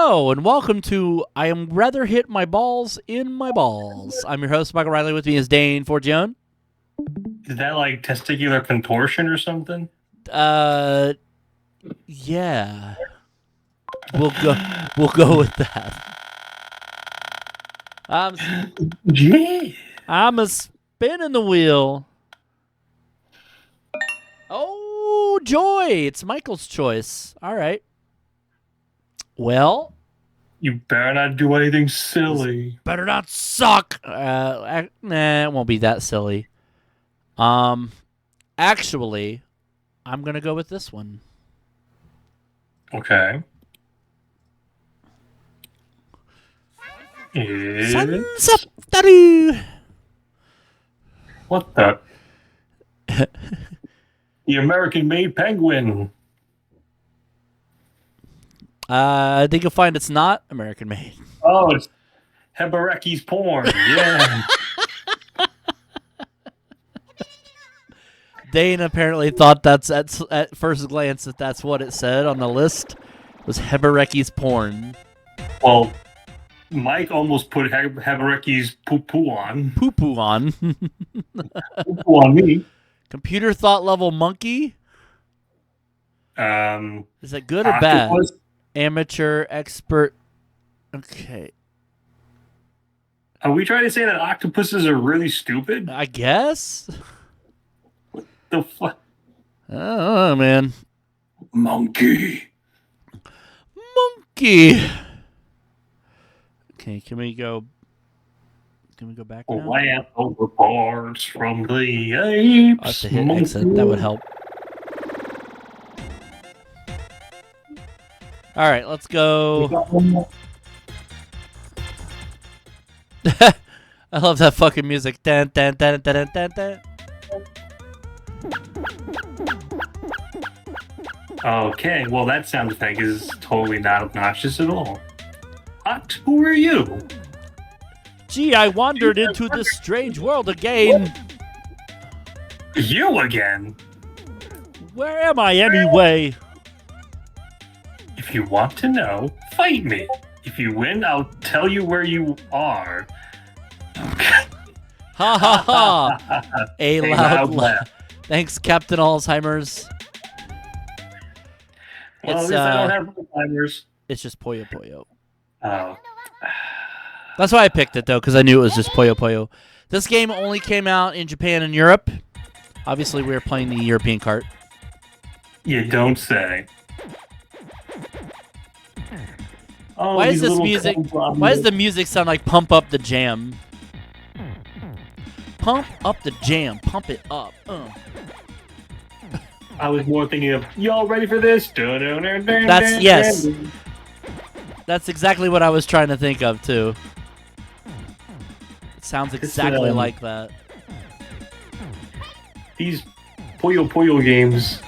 Hello, and welcome to I Am Rather Hit My Balls in My Balls. I'm your host, Michael Riley. With me is Dane Forgione. Is that like testicular contortion or something? Yeah. We'll go with that. Yeah. I'm a spinning the wheel. Oh, joy. It's Michael's choice. All right. Well, You better not do anything silly. better not suck. Nah, it won't be that silly. Actually, I'm going to go with this one. Okay. Sunsoft. What the? The American-made penguin. I think you'll find it's not American made. Oh, it's Hebereke's porn. Yeah. Dane apparently thought that's at first glance that's what it said on the list. It was Hebereke's porn. Well, Mike almost put Hebereke's poo-poo on. Poo-poo on. Poo-poo on me. Computer thought level monkey? Is that good or Octopus? bad? Amateur, expert. Okay. Are we trying to say that octopuses are really stupid? I guess. The fuck? I don't know, man. Monkey. Monkey. Okay, can we go back now? Land over bars from the apes. I'll have to hit exit. That would help. All right, let's go. I love that fucking music. Dun, dun, dun, dun, dun, dun, dun. Okay, well that sound effect is totally not obnoxious at all. Who are you? Gee, I wandered into this strange world again. You again? Where am I anyway? If you want to know, fight me. If you win, I'll tell you where you are. Ha ha ha! A loud laugh. Thanks, Captain Alzheimer's. Well, at least I don't have Alzheimer's. It's just Puyo Puyo. Oh. That's why I picked it, though, because I knew it was just Puyo Puyo. This game only came out in Japan and Europe. Obviously, we were playing the European cart. You don't say. Oh, Why is this music? Why does the music sound like Pump Up the Jam? Pump up the jam. Pump it up. I was more thinking of, y'all ready for this? That's, yes. That's exactly what I was trying to think of, too. It sounds exactly like that. These Puyo Puyo games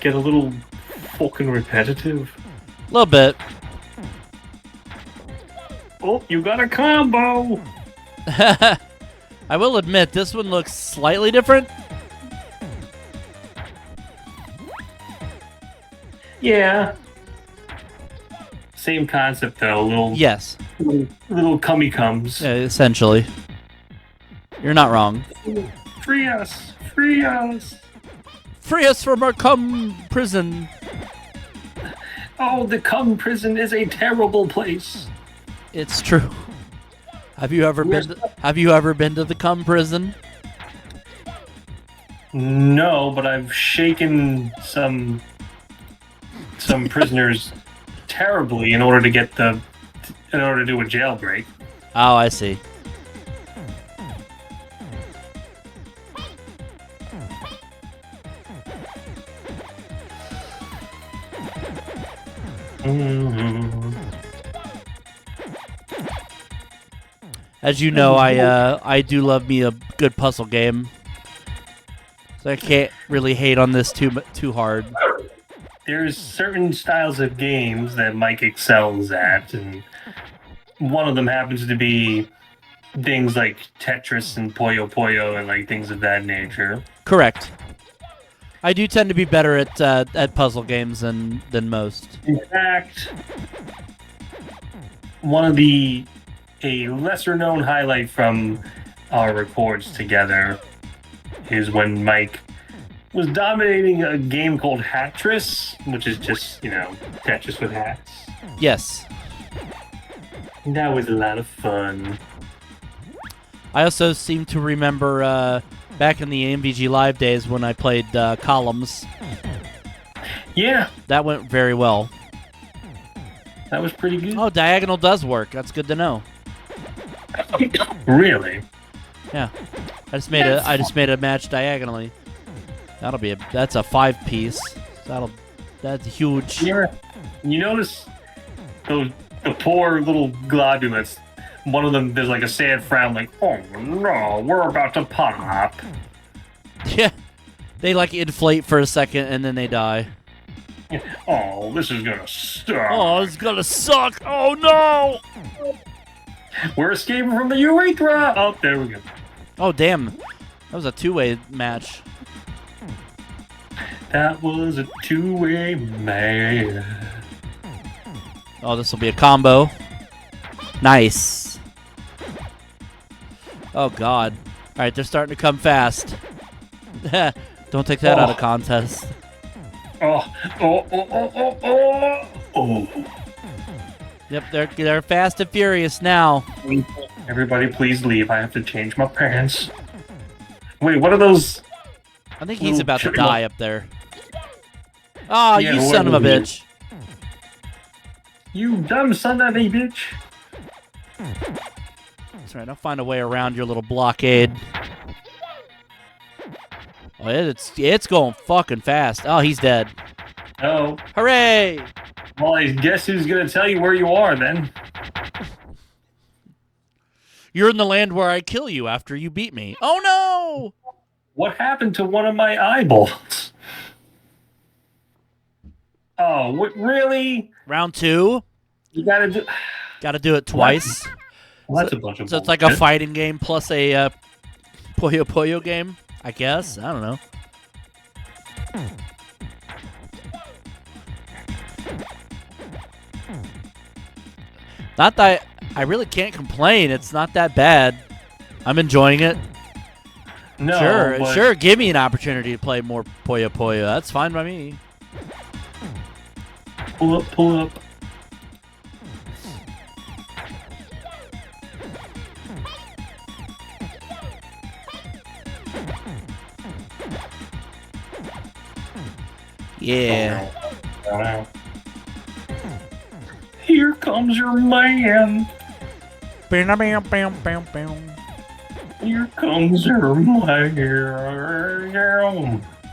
get a little fucking repetitive. A little bit. Oh, you got a combo! I will admit, this one looks slightly different. Yeah. Same concept, though. Yes. Little cummy comes. Yeah, essentially. You're not wrong. Free us! Free us! Free us from our cum prison. Oh, the cum prison is a terrible place. It's true. Have you ever been to the cum prison? No, but I've shaken some prisoners terribly in order to do a jailbreak. Oh, I see. As you know, I do love me a good puzzle game, so I can't really hate on this too hard. There's certain styles of games that Mike excels at, and one of them happens to be things like Tetris and Puyo Puyo and like things of that nature. Correct. I do tend to be better at puzzle games than most. In fact, a lesser known highlight from our records together is when Mike was dominating a game called Hatris, which is just, Tetris with hats. Yes. That was a lot of fun. I also seem to remember back in the MVG Live days when I played Columns. Yeah. That went very well. That was pretty good. Oh, diagonal does work. That's good to know. Really? Yeah. I just made a match diagonally. That's a 5-piece. That's huge. Yeah. You notice the poor little globulets. One of them, there's like a sad frown, like, oh no, we're about to pop. Yeah. They like inflate for a second and then they die. Oh, this is gonna suck. Oh, it's gonna suck. Oh no! We're escaping from the urethra. Oh, there we go. Oh damn, that was a 2-way match. That was a 2-way match. Oh, this will be a combo. Nice. Oh god. All right, they're starting to come fast. Don't take that out of contest. Oh. Yep, they're fast and furious now. Everybody, please leave. I have to change my pants. Wait, what are those? I think he's about to die up there. Oh, Yeah, you son of a bitch. You dumb son of a bitch. That's right, I'll find a way around your little blockade. Oh, it's going fucking fast. Oh, he's dead. Oh. Hooray! Well, I guess who's going to tell you where you are then? You're in the land where I kill you after you beat me. Oh, no! What happened to one of my eyeballs? Oh, what, really? Round 2. You gotta do it twice. Well, that's a bunch of So it's like a fighting game plus a Puyo Puyo game, I guess. I don't know. Not that I really can't complain. It's not that bad. I'm enjoying it. No, Sure. Give me an opportunity to play more Puyo Puyo. That's fine by me. Pull up. Yeah. Oh, no. Here comes your man. Here comes your man.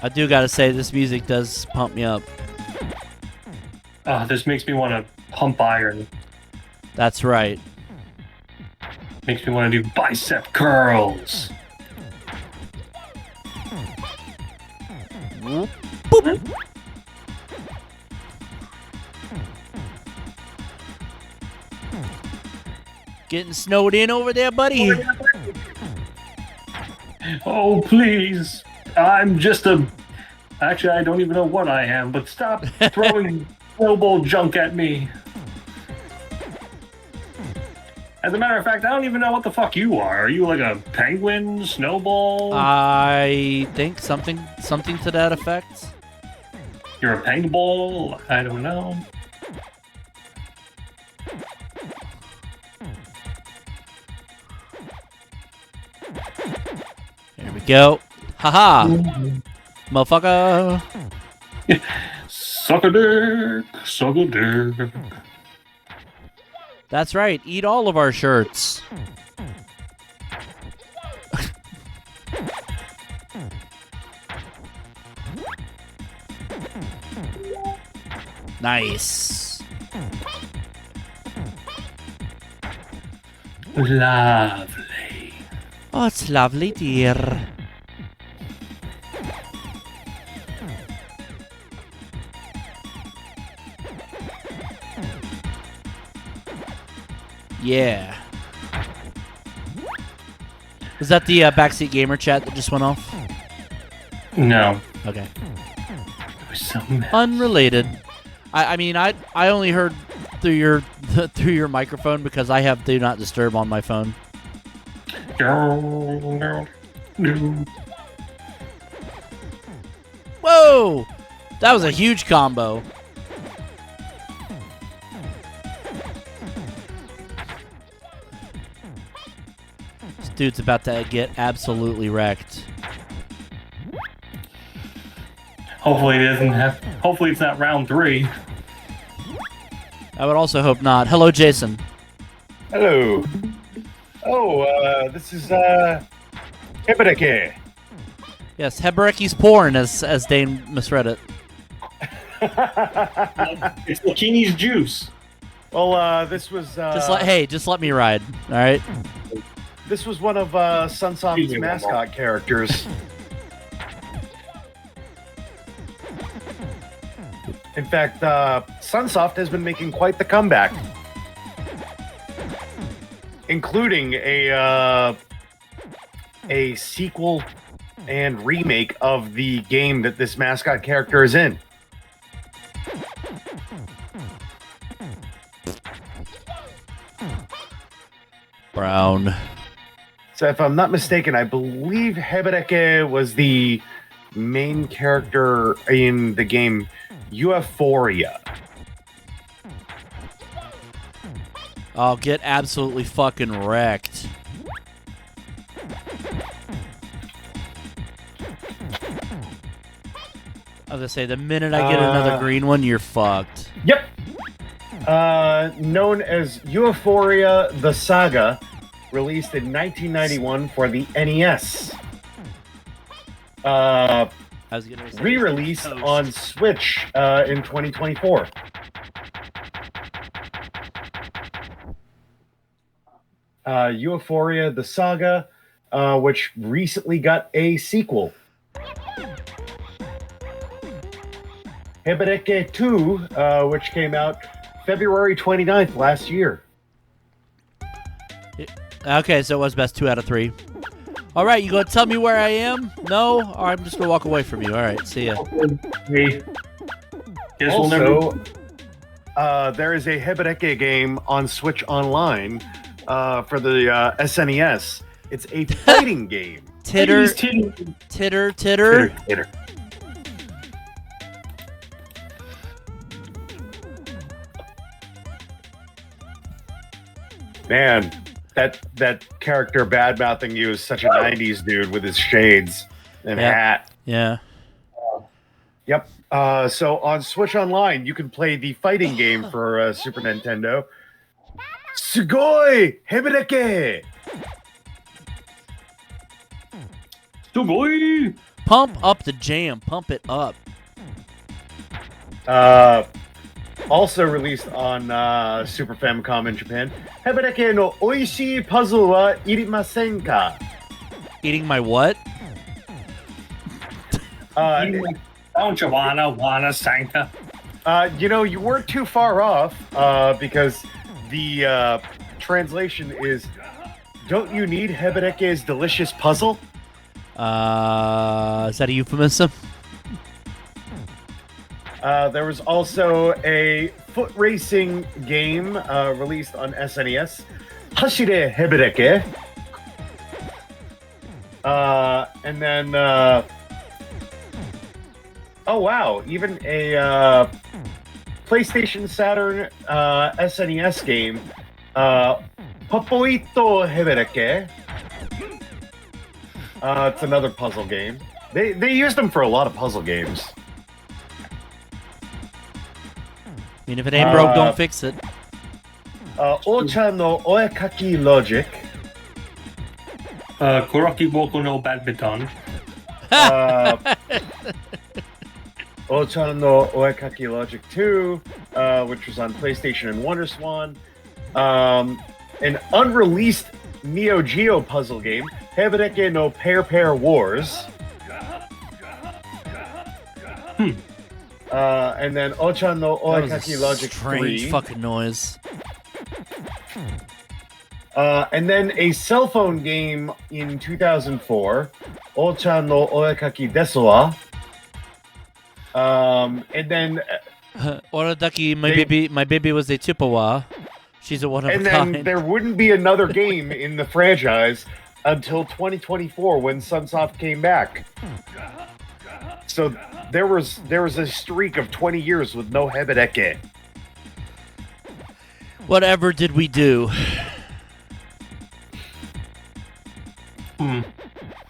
I do gotta say, this music does pump me up. This makes me want to pump iron. That's right. Makes me want to do bicep curls. Boop. Getting snowed in over there, buddy. Oh, please. I'm just a... Actually, I don't even know what I am, but stop throwing snowball junk at me. As a matter of fact, I don't even know what the fuck you are. Are you like a penguin, snowball? I think something to that effect. You're a pengball? I don't know. There we go. Haha. Motherfucker. Suck a dick. Suck a dick. That's right. Eat all of our shirts. Nice. Lovely. Oh, it's lovely, dear. Yeah. Was that the Backseat Gamer chat that just went off? No. Okay. Unrelated. I mean, I only heard through your microphone because I have Do Not Disturb on my phone. Whoa! That was a huge combo. This dude's about to get absolutely wrecked. Hopefully it doesn't have. Hopefully it's not round 3. I would also hope not. Hello, Jason. Hello. Oh, this is Hebereke. Yes, Hebereke's porn, as Dane misread it. It's Lakini's juice. Well, this was Just let me ride. All right. This was one of Sunsoft's mascot characters. In fact, Sunsoft has been making quite the comeback, including a sequel and remake of the game that this mascot character is in. Brown. So if I'm not mistaken, I believe Hebereke was the main character in the game Euphoria. I'll get absolutely fucking wrecked. I was gonna say, the minute I get another green one, you're fucked. Yep. Known as Euphoria the Saga, released in 1991 for the NES. I was gonna say Re-released on Switch in 2024. Euphoria the Saga, which recently got a sequel. Hebereke 2, which came out February 29th last year. Okay, so it was best 2 out of 3. All right, you gonna tell me where I am? No? Or I'm just gonna walk away from you. All right, see ya. Also, there is a Hebereke game on Switch Online for the SNES. It's a fighting game. Titter. Man, that character bad-mouthing you is such a 90s dude with his shades and hat. Yeah. Yep. So on Switch Online, you can play the fighting game for Super Nintendo. Sugoi Hebereke! Sugoi! Pump up the jam. Pump it up. Also released on Super Famicom in Japan. Hebereke no oishii puzzle wa irimasen ka? Eating my what? Don't you wanna Sanka? You weren't too far off because the translation is, don't you need Hebereke's delicious puzzle? Is that a euphemism? There was also a foot racing game released on SNES, Hashire Hebereke. And then, oh wow, even a PlayStation Saturn SNES game, Popoon Hebereke. It's another puzzle game. They used them for a lot of puzzle games. I mean, if it ain't broke, don't fix it. Ocha no Oekaki Logic. Kuroki Boku no Badminton. Ocha no Oekaki Logic 2, which was on PlayStation and WonderSwan. An unreleased Neo Geo puzzle game, Hebereke no Pair Wars. And then Ocha no Oekaki Logic 3. Strange fucking noise. And then a cell phone game in 2004, Ocha no Oekaki Desu wa. And then Oradaki, my baby was a Chippewa. She's a one of a and kind. then there wouldn't be another game in the franchise until 2024 when Sunsoft came back. So there was a streak of 20 years with no Hebereke. Whatever did we do?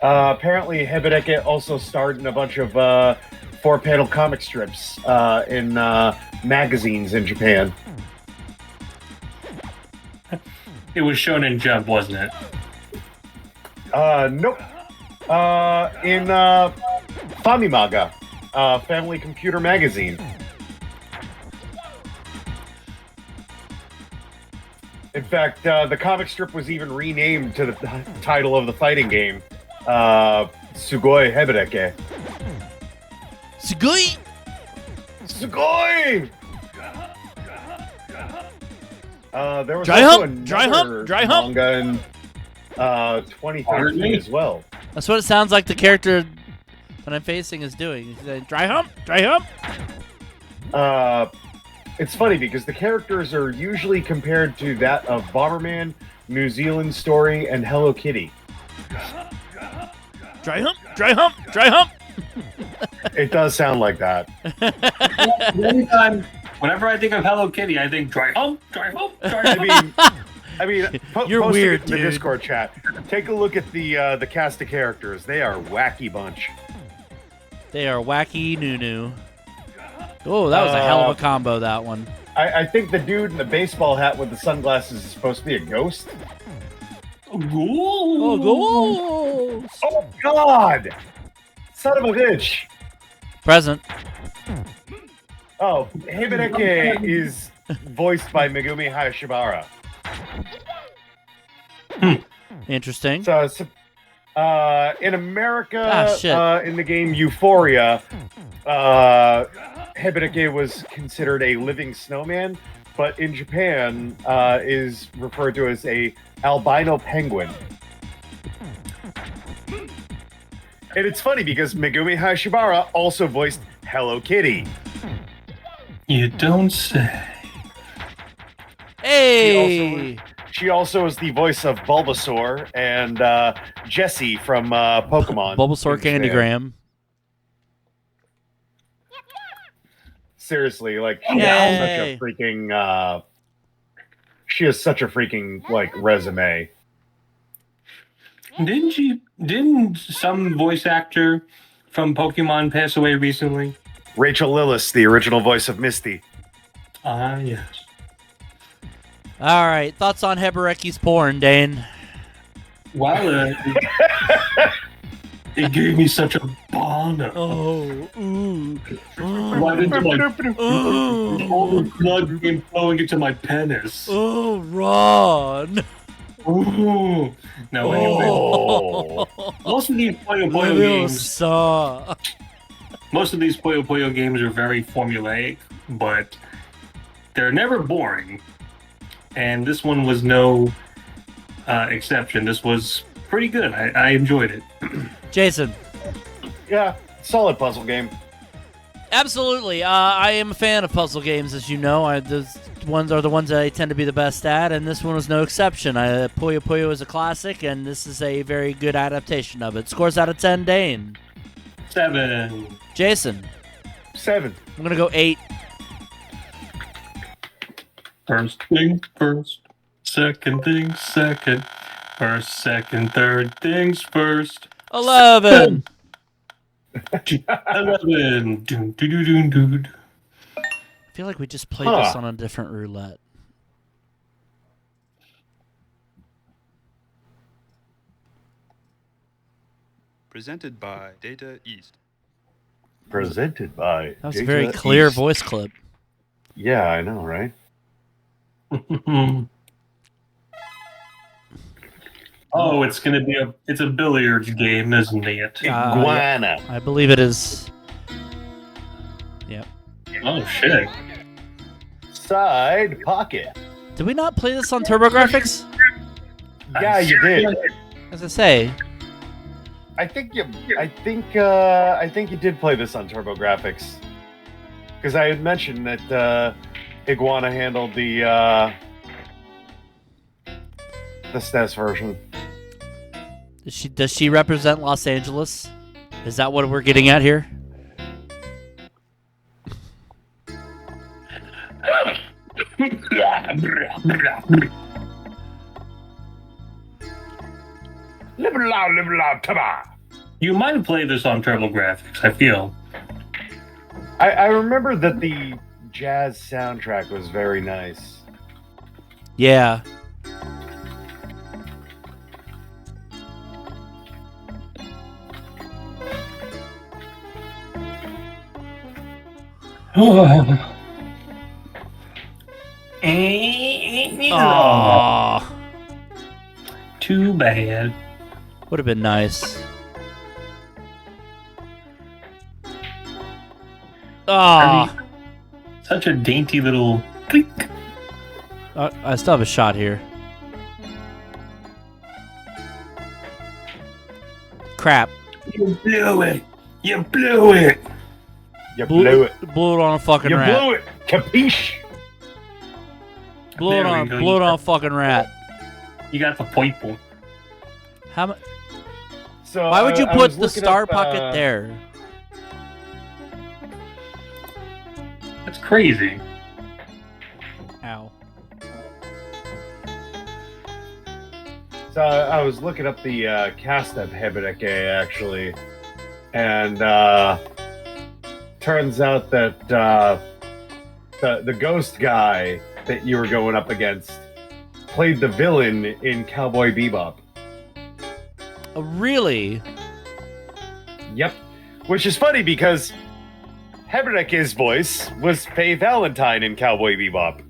Apparently, Hebereke also starred in a bunch of 4-panel comic strips in magazines in Japan. It was shown in Jump, wasn't it? Nope. In Famimaga, Family Computer Magazine. In fact, the comic strip was even renamed to the title of the fighting game, Sugoi Hebereke. Sugoi! Sugoi! There was Dry also hump, dry another hump, dry hump. manga in 2013 as well. That's what it sounds like the character that I'm facing is doing. He's saying, dry hump, dry hump. It's funny because the characters are usually compared to that of Bomberman, New Zealand Story, and Hello Kitty. Dry hump, dry hump, dry hump. It does sound like that. Anytime, whenever I think of Hello Kitty, I think dry hump, dry hump, dry hump. I mean, You're posting weird, it in the dude. Discord chat. Take a look at the cast of characters. They are a wacky bunch. They are wacky nunu. Oh, that was a hell of a combo, that one. I think the dude in the baseball hat with the sunglasses is supposed to be a ghost. Oh, go! Oh, God! Son of a bitch! Present. Oh, Hebereke is voiced by Megumi Hayashibara. Interesting. So, in America, Ah, shit. in the game Euphoria, Hebereke was considered a living snowman, but in Japan is referred to as a albino penguin. And it's funny because Megumi Hayashibara also voiced Hello Kitty. You don't say. Hey! She also is the voice of Bulbasaur and Jessie from Pokemon. Bulbasaur in Candygram. Japan. Seriously, like she Yay. has such a freaking she has such a freaking like resume. Didn't some voice actor from Pokemon pass away recently? Rachel Lillis, the original voice of Misty. Ah, yes. All right, thoughts on Hebereke's porn, Dane? Wow, it gave me such a boner. Oh, ooh. Right into my all the blood came flowing into my penis. Oh, Ron. Ooh. No, anyway. Oh. Most of these Puyo Puyo games are very formulaic, but they're never boring. And this one was no exception. This was pretty good. I enjoyed it. Jason. Yeah, solid puzzle game. Absolutely. I am a fan of puzzle games, as you know. Those ones are the ones that I tend to be the best at, and this one was no exception. Puyo Puyo is a classic, and this is a very good adaptation of it. Scores out of 10, Dane. 7. Jason. 7. I'm going to go 8. First thing first. Second thing second. First, second, third things first. 11. 11. Doon, doo, doo, doo, doo. I feel like we just played this on a different roulette. Presented by Data East. Presented by That was a very clear voice clip. Yeah, I know, right? Oh, it's gonna be a billiards game, isn't it? Iguana. I believe it is. Yep. Oh shit. Side pocket. Did we not play this on TurboGrafx? Yeah, you did. As I say. I think you did play this on TurboGrafx. Because I had mentioned that Iguana handled the SNES version. Does she represent Los Angeles? Is that what we're getting at here? You might have played this on TurboGrafx, I feel. I remember that the jazz soundtrack was very nice. Yeah. Aww. Too bad. Would have been nice. Ah, Such a dainty little click. I still have a shot here. Crap. You blew it. You blew it. You blew it. Blew it on a fucking You rat. blew it. Capiche? Blew it There we on. go. Blew it on a fucking rat. You got the purple. How much? So Why would you I put was the looking star up, pocket there? That's crazy. Ow. So I was looking up the cast of Hebereke, actually, and turns out that the ghost guy that you were going up against played the villain in Cowboy Bebop. Really? Yep. Which is funny because Hebereke's voice was Faye Valentine in Cowboy Bebop.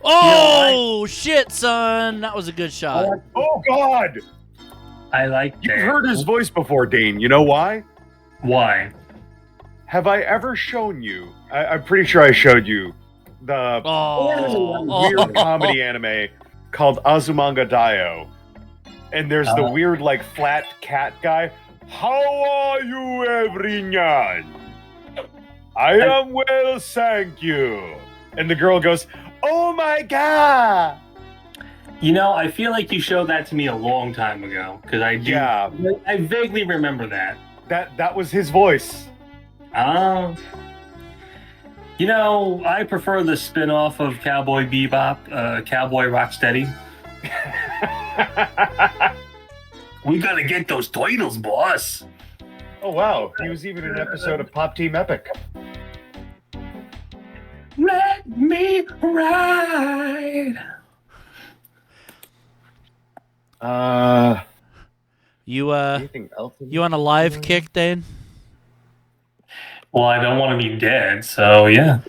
Oh shit, son! That was a good shot. Oh God! I like that. You've heard his voice before, Dane. You know why? Why? Have I ever shown you? I'm pretty sure I showed you the weird comedy anime called Azumanga Daioh. And there's the weird, like, flat cat guy. How are you, everyone? I am well, thank you. And the girl goes, oh my God! You know, I feel like you showed that to me a long time ago because I do. Yeah. I vaguely remember that. That was his voice. You know, I prefer the spin-off of Cowboy Bebop, Cowboy Rocksteady. We gotta get those titles, boss. Oh wow, he was even in an episode of Pop Team Epic. Let me ride. Anything else? You on a live kick, Dane? Well, I don't want to be dead, so yeah.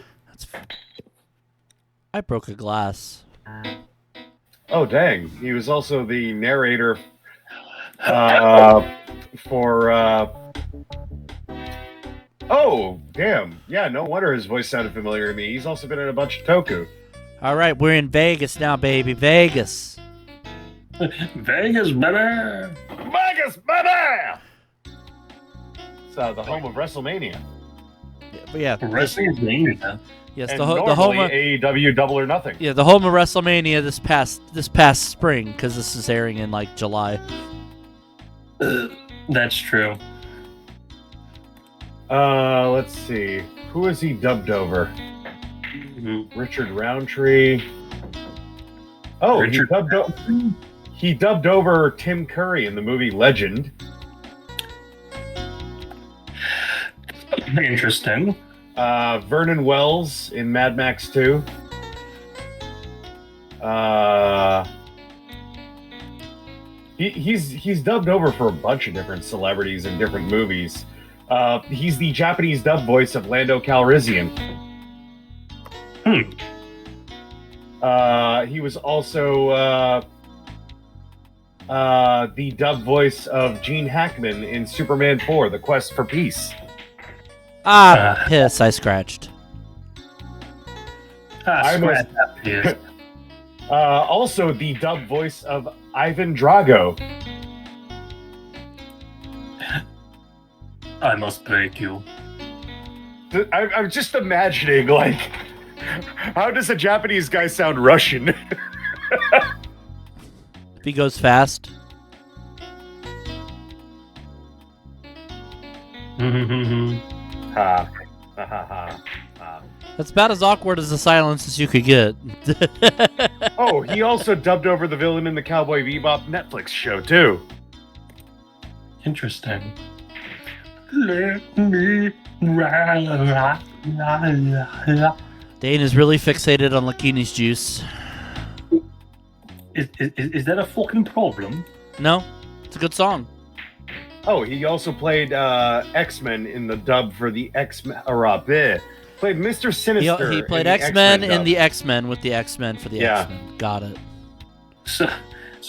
I broke a glass. Oh dang, he was also the narrator for oh damn, yeah, no wonder his voice sounded familiar to me. He's also been in a bunch of Toku. All right, we're in Vegas now, baby. Vegas. Vegas, baby. Vegas, baby! It's the home of WrestleMania. Yeah. WrestleMania. Yes, And the home. normally AEW Double or Nothing. Yeah, the home of WrestleMania this past spring, because this is airing in like July. That's true. Let's see. Who is he dubbed over? Richard Roundtree. Oh, Richard he dubbed over Tim Curry in the movie Legend. Interesting. Vernon Wells in Mad Max 2. He's dubbed over for a bunch of different celebrities in different movies. He's the Japanese dub voice of Lando Calrissian. He was also the dub voice of Gene Hackman in Superman 4: The Quest for Peace. Piss, I scratched. Also the dub voice of Ivan Drago. I must break you. I'm just imagining, like, how does a Japanese guy sound Russian? If he goes fast. Ha. Ha ha ha. That's about as awkward as the silence as you could get. Oh, he also dubbed over the villain in the Cowboy Bebop Netflix show, too. Interesting. Let me Dane is really fixated on Lakini's juice. Is that a fucking problem? No, it's a good song. Oh, he also played X-Men in the dub for the X-Men. Played Mr. Sinister. He played in the X-Men in dub. the X-Men with the X-Men for the Yeah. X-Men. Got it. So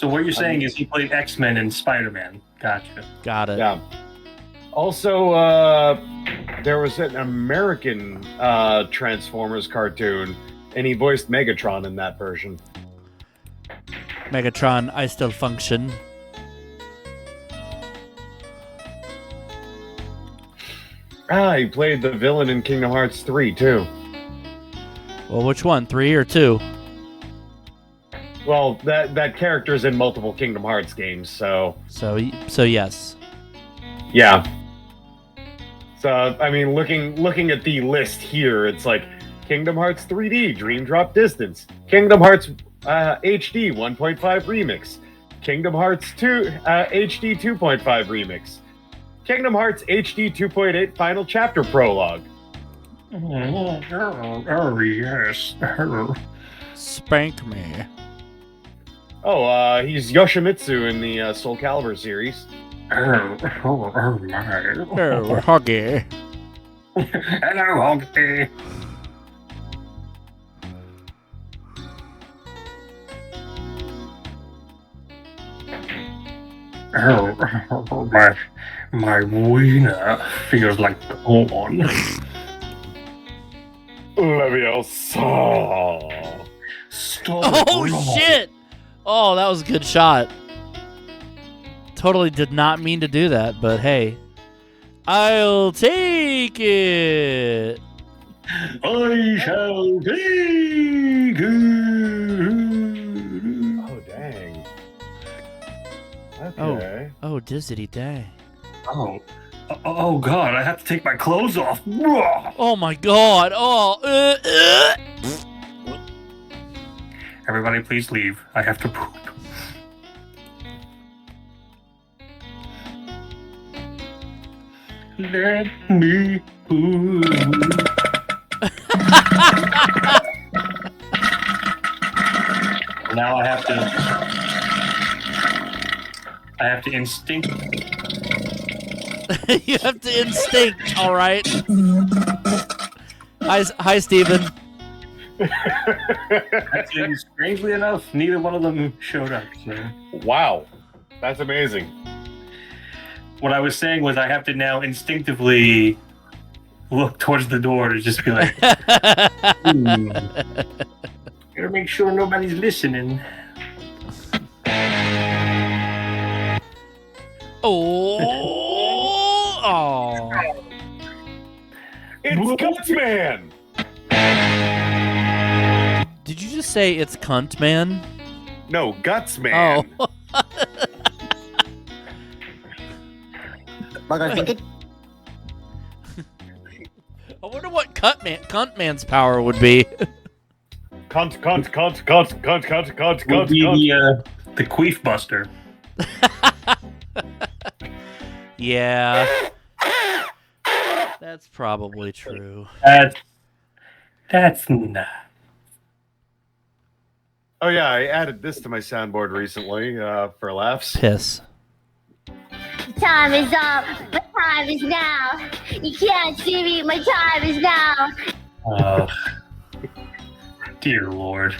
what you're saying is he played X-Men and Spider-Man. Gotcha. Got it. Yeah. Also, there was an American Transformers cartoon, and he voiced Megatron in that version. Megatron, I still function. He played the villain in Kingdom Hearts 3, too. Well, which one? 3 or 2? Well, that character's in multiple Kingdom Hearts games, so... So yes. Yeah. So, I mean, looking at the list here, it's like Kingdom Hearts 3D, Dream Drop Distance, Kingdom Hearts HD 1.5 Remix, Kingdom Hearts 2 HD 2.5 Remix, Kingdom Hearts HD 2.8 Final Chapter Prologue. Oh yes. Spank me. Oh, he's Yoshimitsu in the Soul Calibur series. Oh my. Oh, Huggy. Hello, Honky. Oh, my wiener feels like corn. Leviosa. Stop. Oh, shit! Oh, that was a good shot. Totally did not mean to do that, but hey. I'll take it! I shall take it. Oh, dang. Okay. Oh, dizzity dang. Oh God! I have to take my clothes off. Oh my god! Oh, Everybody, please leave. I have to poop. Let me poop. Now I have to instinct. You have to instinct, alright? Hi, Steven. Actually, strangely enough, neither one of them showed up. So. Wow. That's amazing. What I was saying was I have to now instinctively look towards the door to just be like, gotta make sure nobody's listening. Oh! It's Gutsman! Did you just say it's cunt, man? No, Gutsman. Oh. I wonder what cunt man's power would be. Cunt. Would be the Queef Buster. Yeah. That's probably true. That's not. Oh yeah, I added this to my soundboard recently for laughs. Piss. Time is up. My time is now. You can't see me. My time is now. Oh, dear Lord.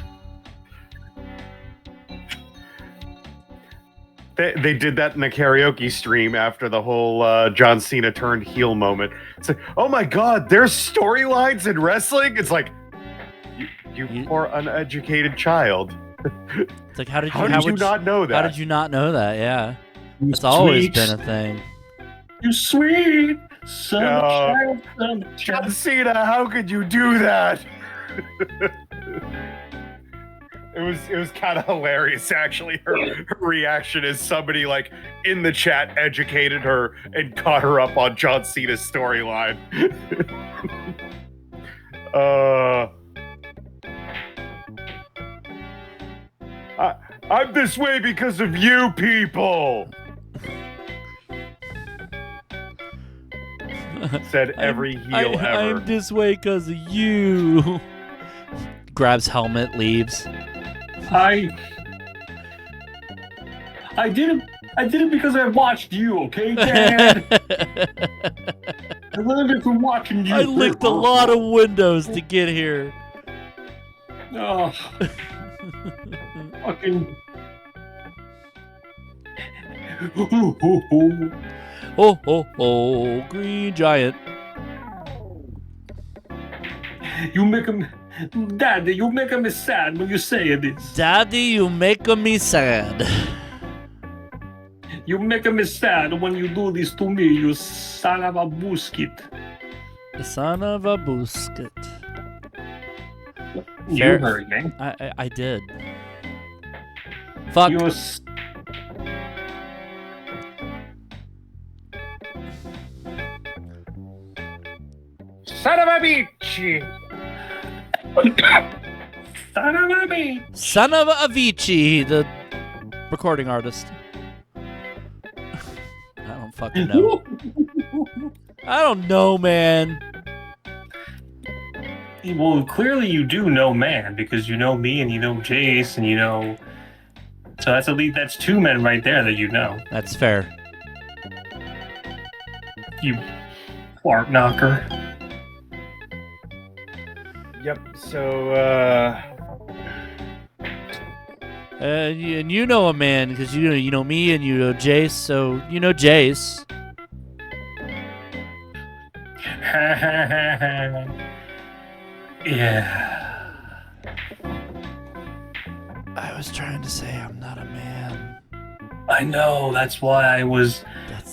They did that in a karaoke stream after the whole John Cena turned heel moment. It's like, oh my god, there's storylines in wrestling? It's like, you poor uneducated child. It's like, how did you not know that? How did you not know that? Yeah. You It's always sweet. been a thing. You sweet. Son No. of a child. John Cena, how could you do that? It was kind of hilarious, actually. Her reaction is somebody like in the chat educated her and caught her up on John Cena's storyline. I'm this way because of you people. Said every heel ever. I'm this way because of you. Grabs helmet, leaves. I did it because I watched you, okay, Dad? I learned it from watching you. I licked a lot of windows to get here. Oh, fucking. Oh, oh, oh, Green Giant. You make him, Daddy. You make me sad when you say this. Daddy, you make me sad. You make me sad when you do this to me, you son of a biscuit. The son of a biscuit. You Fair. heard me. I did. Fuck. You Son of a bitch! son of a bitch. Son of Avicii, the recording artist. I don't fucking know. I don't know, man. Well, clearly you do know man, because you know me and you know Jace and you know. So that's at least that's two men right there that you know. That's fair. You fart knocker. Yep, so, And you know a man because you know me and you know Jace, so you know Jace. Yeah. I was trying to say I'm not a man. I know. That's why I was.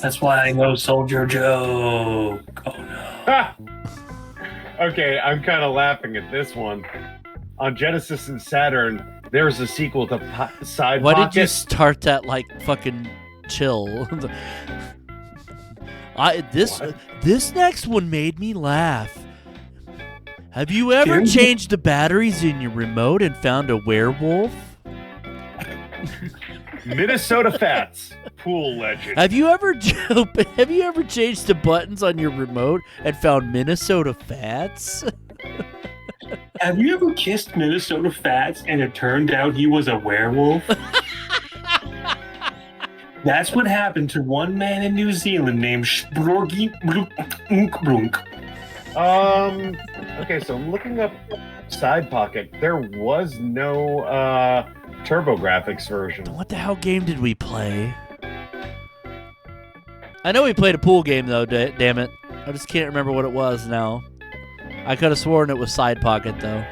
That's why I know Soldier Joe. Oh no. okay, I'm kind of laughing at this one. On Genesis and Saturn, there's a sequel to Side Why Pocket. did you start that like fucking chill? This next one made me laugh. Have you ever changed the batteries in your remote and found a werewolf? Minnesota Fats, pool legend. Have you ever changed the buttons on your remote and found Minnesota Fats? Have you ever kissed Minnesota Fats and it turned out he was a werewolf? That's what happened to one man in New Zealand named Sproggy Brunk. Okay, so I'm looking up Side Pocket. There was no TurboGrafx version. What the hell game did we play? I know we played a pool game though, damn it. I just can't remember what it was now. I could have sworn it was Side Pocket though.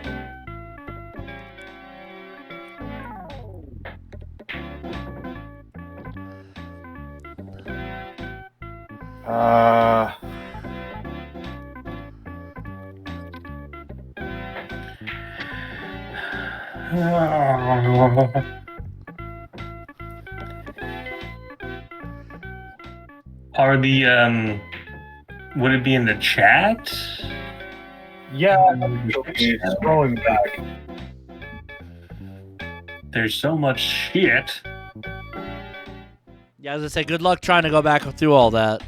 Are the would it be in the chat? Yeah, scrolling back. There's so much shit. Yeah, as I say, good luck trying to go back through all that.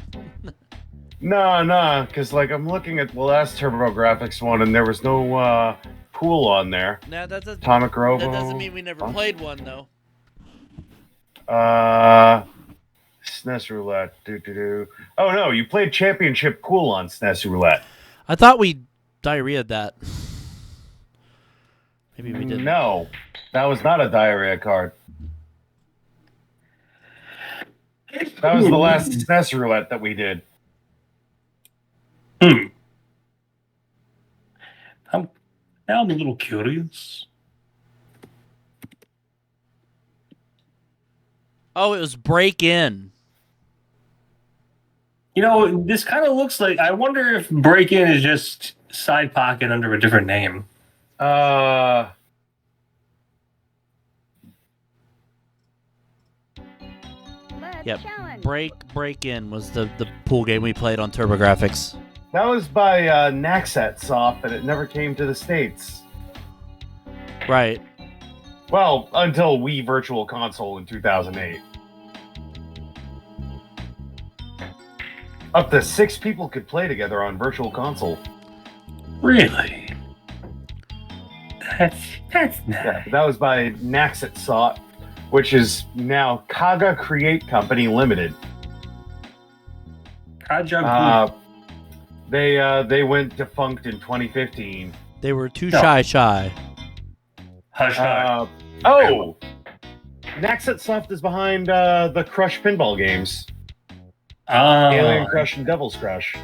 No, because like I'm looking at the last TurboGrafx one, and there was no pool on there. Nah, Atomic Robo. That doesn't mean we never played one though. SNES Roulette. Oh no, you played Championship Pool on SNES Roulette. I thought we diarrheaed that. Maybe we didn't. No, that was not a diarrhea card. That was the last SNES Roulette that we did. I'm a little curious. Oh, it was Break In. You know, this kind of looks like. I wonder if Break-In is just Side Pocket under a different name. Yep. Break-In was the pool game we played on TurboGrafx. That was by Soft, but it never came to the States. Right. Well, until Wii Virtual Console in 2008. Up to 6 people could play together on Virtual Console. Really? That's nice. Yeah, that was by Soft, which is now Kaga Create Company Limited. Kaja. They went defunct in 2015. They were too shy. Hush, hush. Soft is behind the Crush pinball games. Alien Crush and Devil's Crush.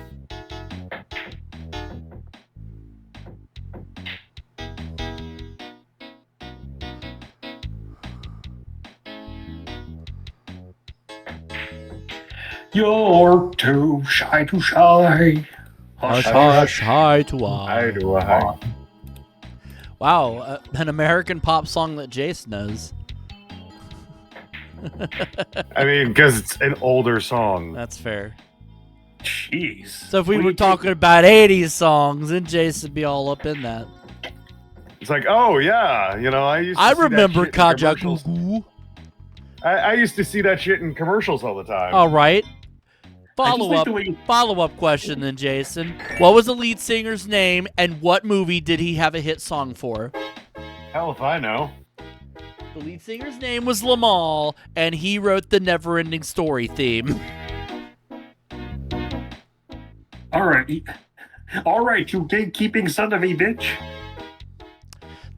You're too shy to shy. Hush, hush, hi to I. Hi. Wow, an American pop song that Jace knows. I mean, because it's an older song. That's fair. Jeez. So if we were talking about 80s songs, then Jace would be all up in that. It's like, oh yeah, you know, I remember Kajakugu. I used to see that shit in commercials all the time. All right. Follow-up question then, Jason. What was the lead singer's name, and what movie did he have a hit song for? Hell if I know. The lead singer's name was Lamal, and he wrote the Never-Ending Story theme. All right, you gatekeeping son of a bitch.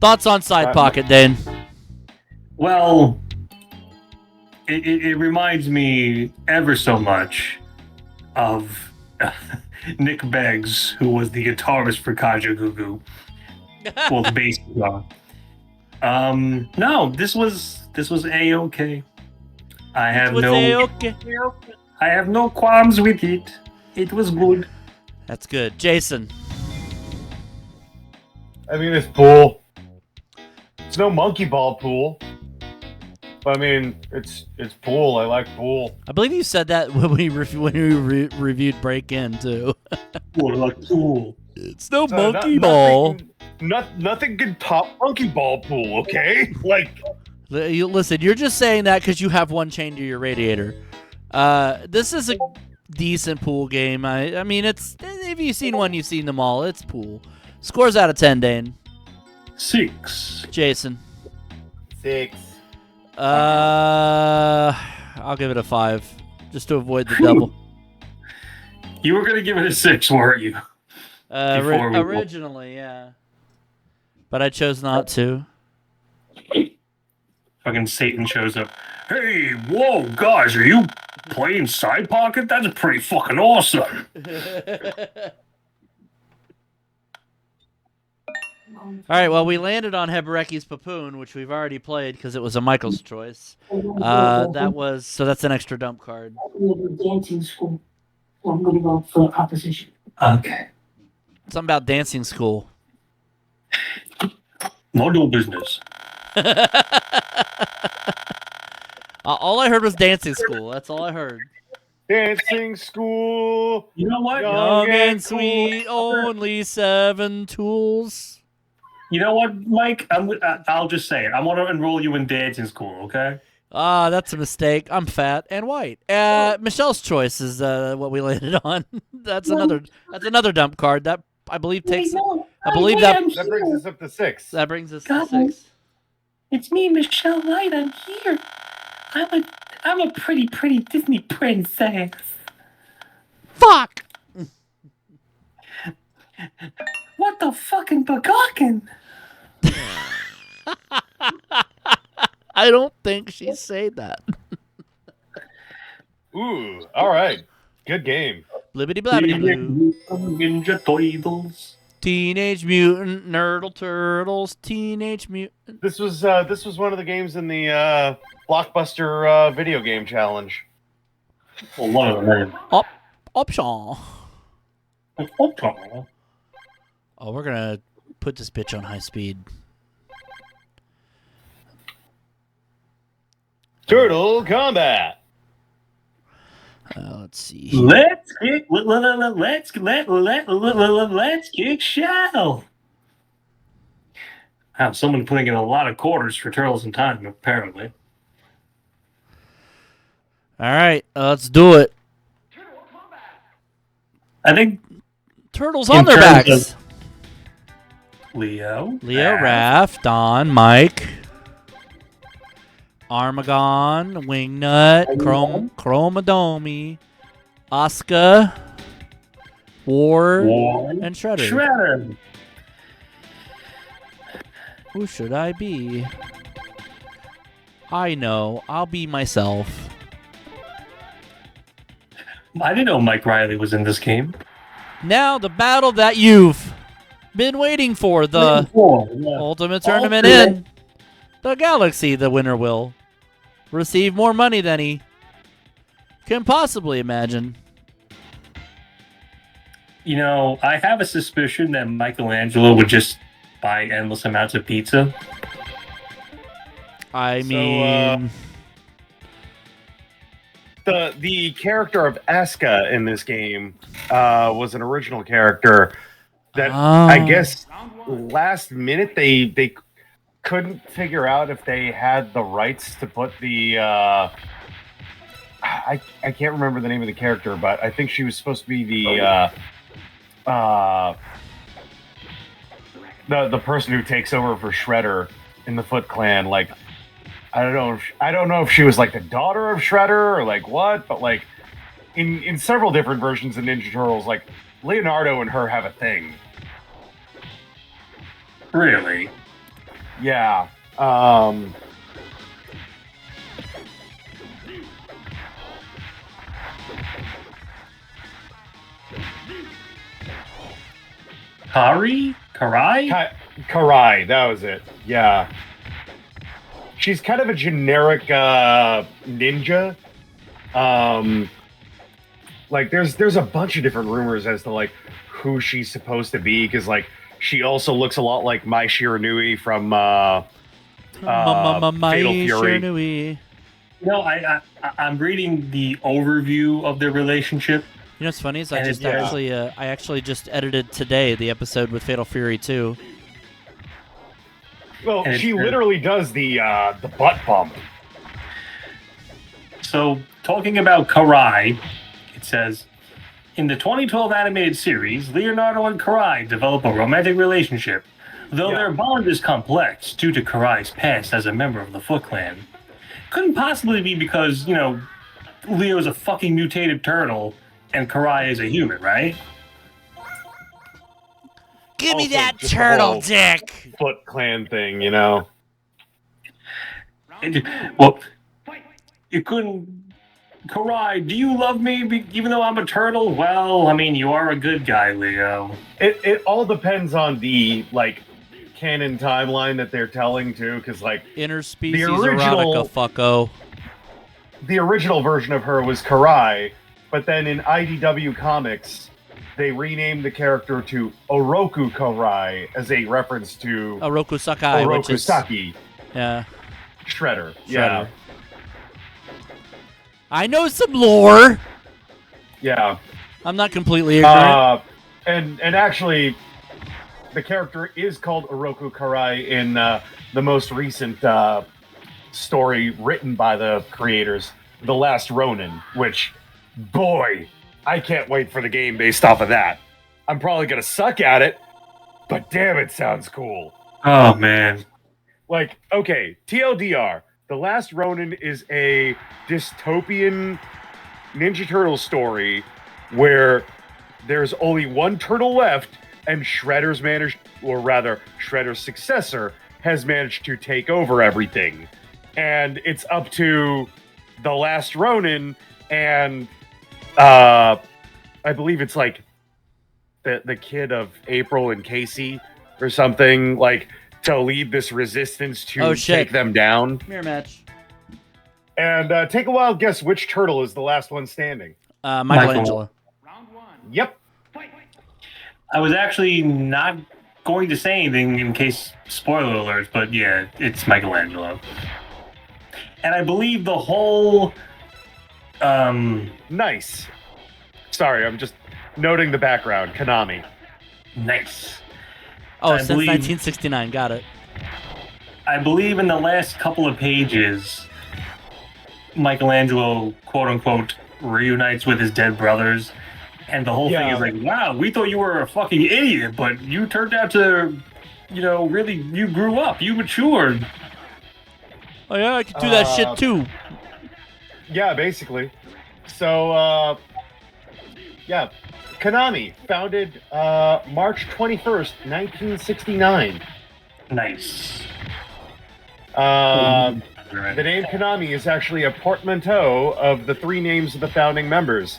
Thoughts on Side Pocket, Dane? Well, it reminds me ever so much of Nick Beggs, who was the guitarist for Kajagoogoo. Well, the bass guitar. No, this was A-okay. I have no qualms with it. It was good. That's good. Jason. I mean, it's pool. It's no monkey ball pool. But I mean, it's pool. I like pool. I believe you said that when we reviewed Break-In too. I like pool. It's no monkey ball. Nothing can top monkey ball pool. Okay, like. Listen, you're just saying that because you have one chain to your radiator. This is a decent pool game. I mean, it's if you've seen one, you've seen them all. It's pool. Scores out of 10, Dane. 6. Jason. 6. I'll give it a 5, just to avoid the double. You were gonna give it a 6, weren't you? Originally, yeah, but I chose not to. Fucking Satan shows up. Hey, whoa, guys, are you playing Side Pocket? That's pretty fucking awesome. All right, well, we landed on Hebereke's Popoon, which we've already played because it was a Michael's choice. That's an extra dump card. Dancing school. So I'm going to go for opposition. Okay. Something about dancing school. No business. All I heard was dancing school. That's all I heard. Dancing school. You know what? Young and sweet, only 7 tools. You know what, Mike? I'll just say it. I want to enroll you in dancing school, okay? That's a mistake. I'm fat and white. Michelle's choice is what we landed on. That's another dump card. That I believe takes. I believe that brings us up to 6. That brings us to 6. It's me, Michelle Light. I'm here. I'm a pretty Disney princess. Fuck. What the fucking bagockin'? I don't think she said that. Ooh, all right. Good game. Blibbity blabbity blue. Ninja Turtles. Teenage Mutant Nerdle Turtles. Teenage Mutant. This was one of the games in the Blockbuster video game challenge. Well, one of them. Option. Oh, Oh, we're gonna put this bitch on high speed. Turtle combat. Let's see. Here. let's kick shell. Wow, someone putting in a lot of quarters for Turtles in Time, apparently. All right, let's do it. I think Turtles In on their terms backs. Leo, Raph, Don, Mike, Armagon, Wingnut, Chromadomi, Asuka, War, and Shredder. Shredder. Who should I be? I know. I'll be myself. I didn't know Mike Riley was in this game. Now the battle that you've been waiting for. The Ultimate Tournament in the Galaxy. The winner will receive more money than he can possibly imagine. You know, I have a suspicion that Michelangelo would just buy endless amounts of pizza. I So, mean, The character of Asuka in this game was an original character that I guess last minute they couldn't figure out if they had the rights to put the I can't remember the name of the character, but I think she was supposed to be the person who takes over for Shredder in the Foot Clan. Like, I don't know if she was like the daughter of Shredder or like what, but like in several different versions of Ninja Turtles, like Leonardo and her have a thing. Really? Yeah. Karai? Karai, that was it. Yeah. She's kind of a generic ninja. Like there's a bunch of different rumors as to like who she's supposed to be, because like she also looks a lot like Mai Shiranui from Fatal Fury. Shiranui. You know, I'm reading the overview of their relationship. You know what's funny is And I actually just edited today the episode with Fatal Fury 2. Well, And she it's- literally does the butt bump. So, talking about Karai, it says, in the 2012 animated series, Leonardo and Karai develop a romantic relationship. Though their bond is complex due to Karai's past as a member of the Foot Clan. Couldn't possibly be because, you know, Leo's a fucking mutated turtle and Karai is a human, right? Give me Also, that just the turtle whole dick! Foot Clan thing, you know. Well, you couldn't... Karai, do you love me even though I'm a turtle? Well, I mean, you are a good guy, Leo. It all depends on the like canon timeline that they're telling too, because like Interspecies The original- erotica, fucko. the original version of her was Karai, but then in IDW Comics they renamed the character to Oroku Karai as a reference to Oroku Sakai, which Oroku is... Saki Yeah. Shredder. Shredder. Yeah, I know some lore! yeah. I'm not completely ignorant. And actually, the character is called Oroku Karai in the most recent story written by the creators, The Last Ronin, which, boy, I can't wait for the game based off of that. I'm probably going to suck at it, but damn, it sounds cool. Oh, man. Like, okay, TLDR, The Last Ronin is a dystopian Ninja Turtle story where there's only one turtle left, and Shredder's successor has managed to take over everything. And it's up to The Last Ronin and I believe it's like the kid of April and Casey or something, like to lead this resistance to take them down. Mirror match. And take a wild guess which turtle is the last one standing. Michelangelo. Yep. I was actually not going to say anything in case spoiler alerts, but yeah, it's Michelangelo. And I believe the whole Nice. Sorry, I'm just noting the background. Konami. nice. Oh, I since believe- 1969. Got it. I believe in the last couple of pages, Michelangelo, quote unquote, reunites with his dead brothers. And the whole thing Yeah. is like, wow, we thought you were a fucking idiot, but you turned out to, really, you grew up, you matured. Oh yeah, I could do that shit too. Yeah, basically. So, yeah. Konami, founded March 21st, 1969. Nice. The name Konami is actually a portmanteau of the three names of the founding members.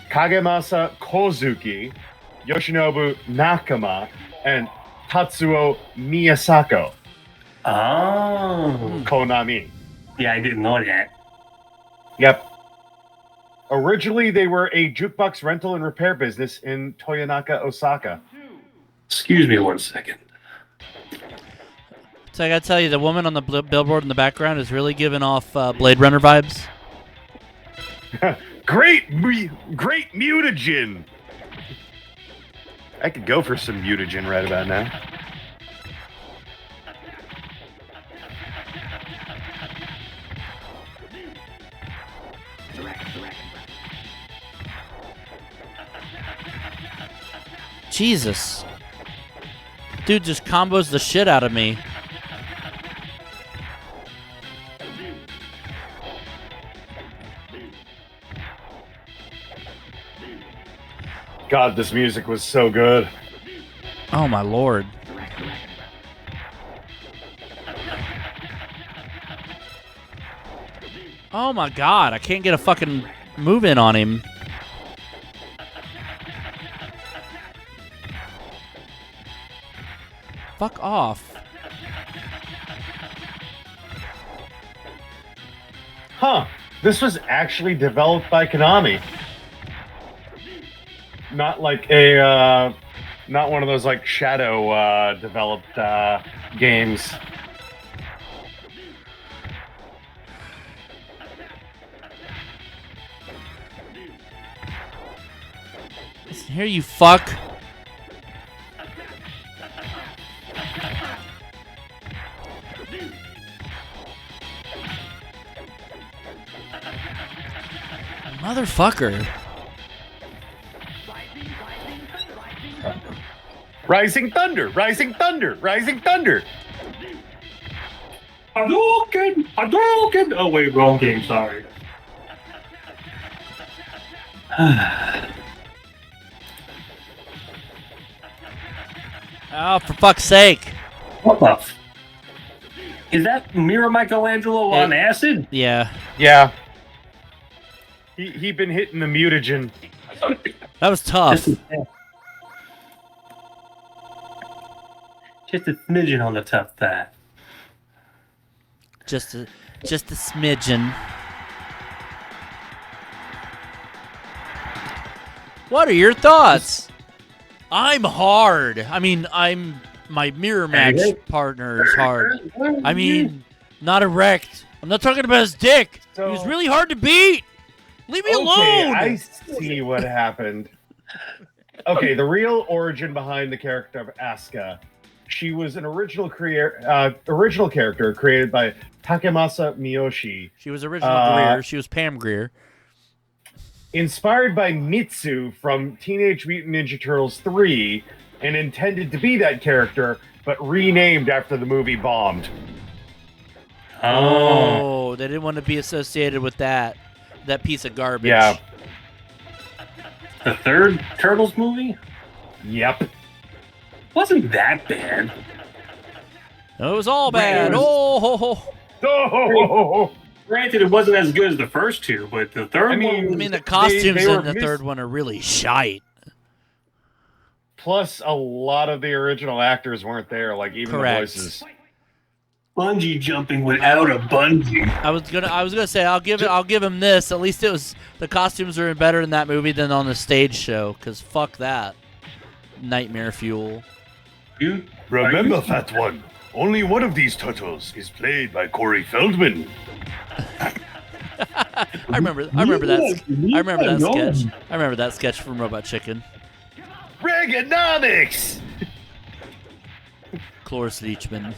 Kagemasa Kozuki, Yoshinobu Nakama, and Tatsuo Miyasako. Oh. Konami. Yeah, I didn't know that. Yep. Originally, they were a jukebox rental and repair business in Toyonaka, Osaka. Excuse me 1 second. So I gotta tell you, the woman on the billboard in the background is really giving off Blade Runner vibes. Great mutagen! I could go for some mutagen right about now. Jesus. Dude just combos the shit out of me. God, this music was so good. Oh my lord. Oh my god, I can't get a fucking move in on him. Fuck off. Huh. This was actually developed by Konami. Not like a, not one of those like shadow developed games. Listen here, you fuck. Motherfucker. Rising Thunder! Rising Thunder! Rising Thunder! Hadouken! Hadouken! Oh, wait, wrong game, sorry. Oh, for fuck's sake. What the f- Is that Mira Michelangelo on acid? Yeah. Yeah. He'd been hitting the mutagen. That was tough. Just a smidgen on the tough side. Just a smidgen. What are your thoughts? I'm hard. I mean, my mirror match partner is hard. I mean, not erect. I'm not talking about his dick. He was really hard to beat. Leave me alone. I see what happened. Okay, the real origin behind the character of Asuka. She was an original character created by Takemasa Miyoshi. She was original Greer. She was Pam Greer. Inspired by Mitsu from Teenage Mutant Ninja Turtles 3 and intended to be that character, but renamed after the movie bombed. Oh, they didn't want to be associated with that piece of garbage. Yeah. The third Turtles movie? Yep. Wasn't that bad. It was all bad. Right. Oh! Granted, it wasn't as good as the first two, but the third I one... mean, the costumes they were in the third one are really shite. Plus, a lot of the original actors weren't there, like even Correct. the voices. bungee jumping without a bungee. I was gonna say I'll give him this. At least the costumes are better in that movie than on the stage show. Cause fuck that, nightmare fuel. Remember, Fat One, only one of these turtles is played by Corey Feldman. I remember that sketch. I remember that sketch from Robot Chicken. Reaganomics! Cloris Leachman.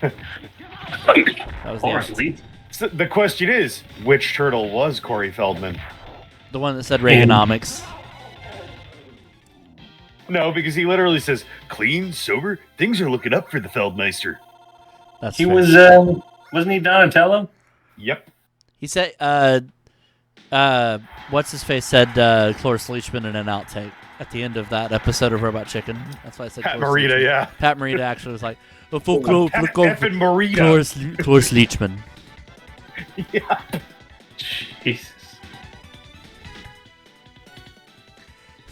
That was So the question is, which turtle was Corey Feldman? the one that said Reaganomics. No, because he literally says, clean, sober, things are looking up for the Feldmeister. That's He fair. was, wasn't he Donatello? Yep. He said, what's his face said Cloris Leachman in an outtake at the end of that episode of Robot Chicken. That's why I said Pat Cloris Morita, Leachman. yeah. Pat Morita actually was like, Pat effing Morita. Cloris Leachman. Yeah. Jesus.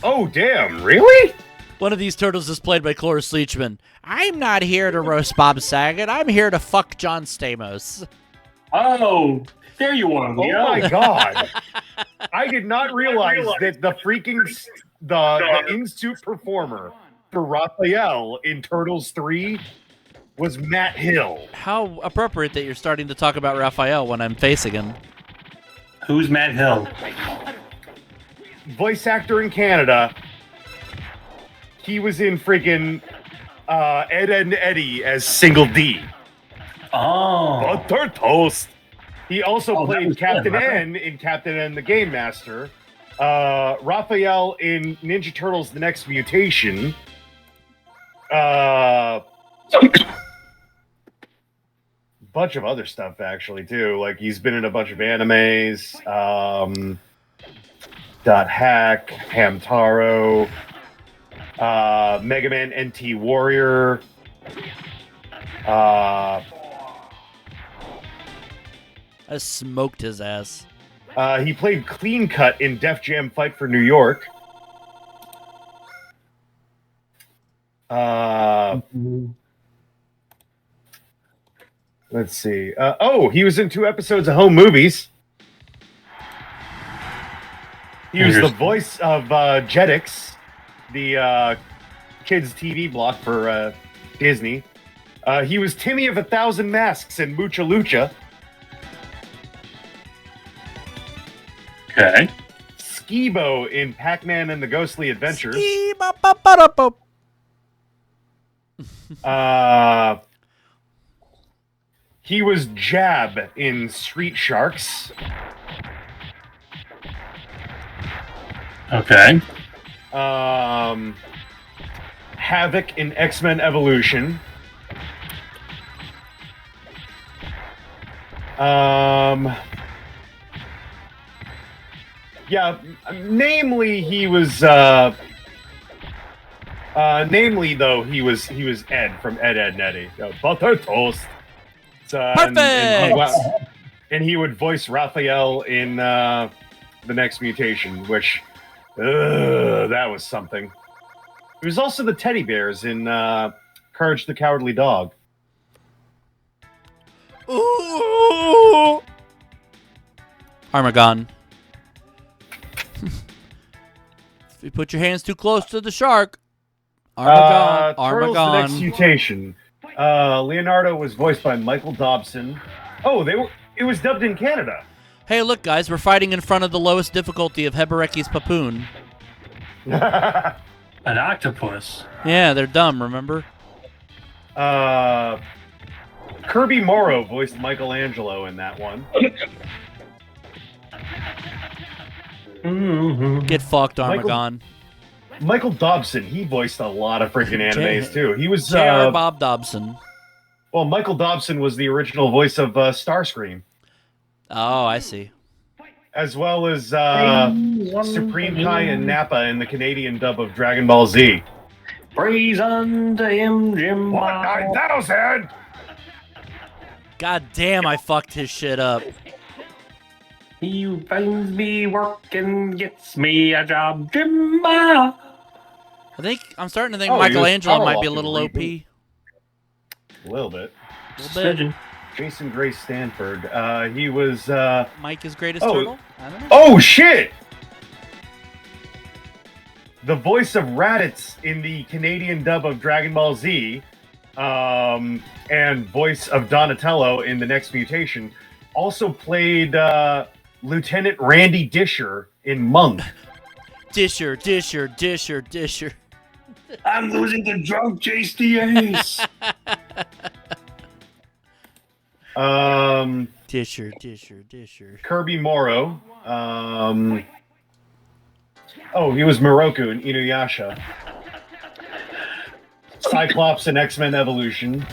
Oh, damn, really? One of these turtles is played by Cloris Leachman. I'm not here to roast Bob Saget. I'm here to fuck John Stamos. Oh, there you are, Oh Leo. my god. I did not realize that the freaking the in-suit performer for Raphael in Turtles 3 was Matt Hill. How appropriate that you're starting to talk about Raphael when I'm facing him. Who's Matt Hill? Voice actor in Canada. He was in freaking Ed, Edd and Eddie as Single D. Oh. Butter toast. He also Oh, that played was Captain good, right? N in Captain N the Game Master. Raphael in Ninja Turtles The Next Mutation. Bunch of other stuff actually too. Like he's been in a bunch of animes. Dot Hack, Hamtaro, Mega Man NT Warrior. I smoked his ass. He played Clean Cut in Def Jam Fight for New York. Let's see. He was in 2 episodes of Home Movies. He was the voice of Jetix, the kids' TV block for Disney. He was Timmy of 1,000 Masks in Mucha Lucha. Okay. Skibo in Pac-Man and the Ghostly Adventures. He was Jab in Street Sharks. Okay. Havoc in X-Men Evolution. Yeah, namely he was he was Ed from Ed, Edd and Eddie. Butter toast. Perfect! And he would voice Raphael in The Next Mutation, which that was something. He was also the teddy bears in Courage the Cowardly Dog. Ooh! Armagon. If you put your hands too close to the shark, Armagon. Turtles The Next Mutation. Leonardo was voiced by Michael Dobson. Oh, it was dubbed in Canada. Hey, look, guys, we're fighting in front of the lowest difficulty of Hebereke's Popoon. An octopus. Yeah, they're dumb, remember? Kirby Morrow voiced Michelangelo in that one. Get fucked, Armagon. Michael Dobson, he voiced a lot of freaking animes too. He was J.R. Bob Dobson. Well, Michael Dobson was the original voice of Starscream, Oh, I see. as well as Supreme Kai and Nappa in the Canadian dub of Dragon Ball Z. Praise unto him, Jim. 9,000! God damn, I fucked his shit up. He who finds me working gets me a job, Jimba. I'm starting to think Oh, he was Michelangelo might be a power little walking OP. A little bit. Smidgen. Jason Gray Stanford. He was. Mike is greatest Oh. turtle? I don't know. Oh shit! The voice of Raditz in the Canadian dub of Dragon Ball Z, and voice of Donatello in the next mutation, also played Lieutenant Randy Disher in Monk. Disher. I'm losing the drunk Chase the Ace. Disher. Kirby Morrow. He was Moroku in Inuyasha. Cyclops in X-Men Evolution.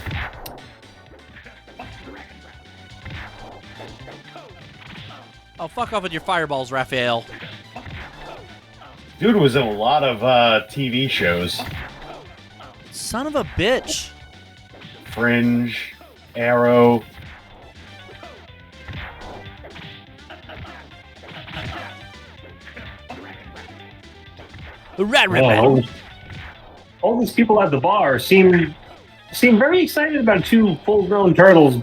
Oh, fuck off with your fireballs, Raphael. Dude was in a lot of TV shows. Son of a bitch. Fringe, Arrow. Well, all these people at the bar seem very excited about two full-grown turtles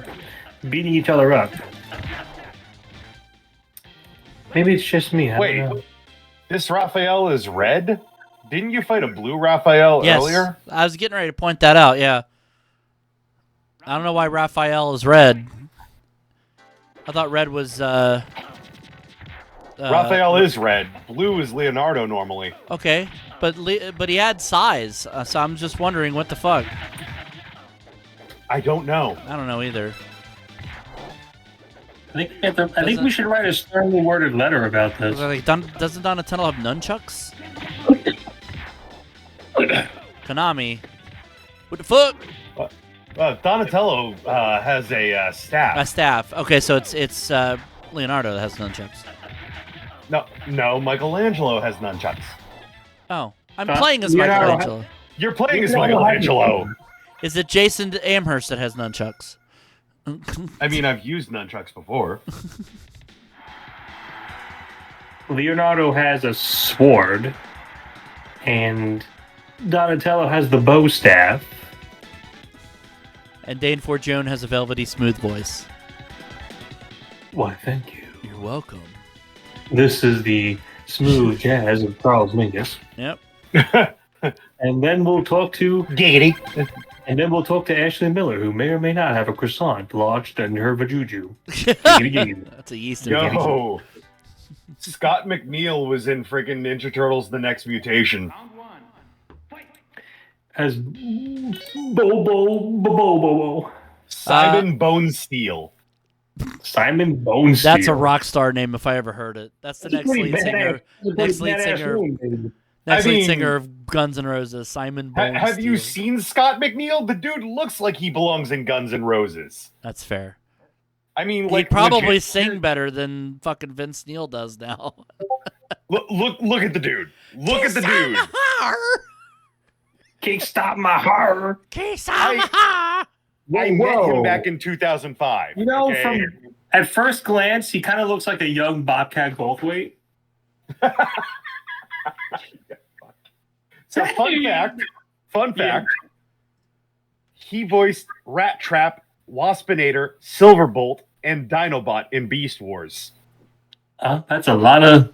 beating each other up. Maybe it's just me. I don't know. Wait, this Raphael is red? Didn't you fight a blue Raphael Yes, earlier? I was getting ready to point that out, yeah. I don't know why Raphael is red. I thought red was, Raphael is red. Blue is Leonardo normally. Okay, but he had size, so I'm just wondering what the fuck. I don't know. I don't know either. I think we should write a sternly worded letter about this. Like, doesn't Donatello have nunchucks? Konami. What the fuck? Donatello has a staff. A staff. Okay, so it's Leonardo that has nunchucks. No, Michelangelo has nunchucks. Oh, I'm playing as Michelangelo. You're playing as Michelangelo. Is it Jason Amherst that has nunchucks? I mean, I've used nunchucks before. Leonardo has a sword, and Donatello has the bow staff. And Dane Forgione has a velvety smooth voice. Why, thank you. You're welcome. This is the smooth jazz of Charles Mingus. Yep. And then we'll talk to Giggity. And then we'll talk to Ashley Miller, who may or may not have a croissant lodged in her vajuju. Giggity, giggity. That's a yeast infection. Yo, Scott McNeil was in freaking Ninja Turtles: The Next Mutation. As Bo. Simon Bonesteel. Simon Bonesteel. That's a rock star name if I ever heard it. That's the next lead singer. Next lead singer of Guns N' Roses, Simon Bonesteel. Have you seen Scott McNeil? The dude looks like he belongs in Guns N' Roses. That's fair. I mean, He'd like probably legit, sing better than fucking Vince Neil does now. Look at the dude. Look at the dude. Can't stop my heart. I met him back in 2005. You know, from at first glance, he kind of looks like a young Bobcat Goldthwait. So fun fact, he voiced Rat Trap, Waspinator, Silverbolt, and Dinobot in Beast Wars. That's a lot of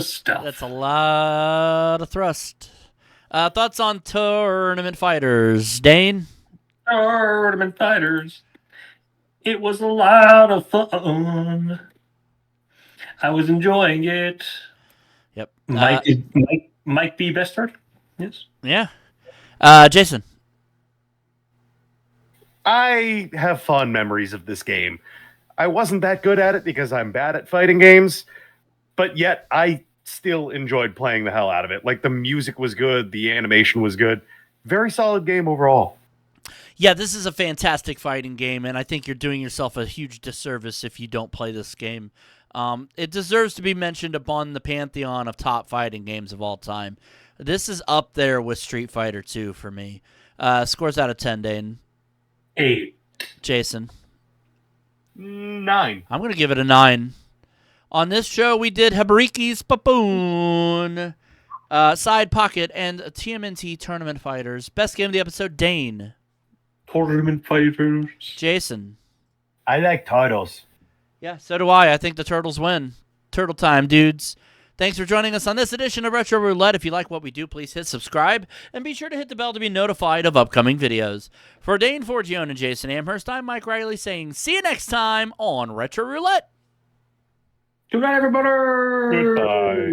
stuff. That's a lot of thrust. Thoughts on Tournament Fighters, Dane? Tournament Fighters. It was a lot of fun. I was enjoying it. Yep. Might be best turtle. Yes. Yeah. Jason. I have fond memories of this game. I wasn't that good at it because I'm bad at fighting games, but yet I still enjoyed playing the hell out of it. Like, the music was good, the animation was good. Very solid game overall. Yeah, this is a fantastic fighting game, and I think you're doing yourself a huge disservice if you don't play this game. It deserves to be mentioned upon the pantheon of top fighting games of all time. This is up there with Street Fighter 2 for me. Scores out of 10, Dane. 8. Jason. 9. I'm going to give it a 9. On this show, we did Hebereke's Popoon, Side Pocket, and TMNT Tournament Fighters. Best game of the episode, Dane. Tournament fighters. Jason. I like turtles. Yeah, so do I. I think the Turtles win. Turtle time, dudes. Thanks for joining us on this edition of Retro Roulette. If you like what we do, please hit subscribe, and be sure to hit the bell to be notified of upcoming videos. For Dane Forgione and Jason Amherst, I'm Mike Riley saying see you next time on Retro Roulette. Good night, everybody. Goodbye.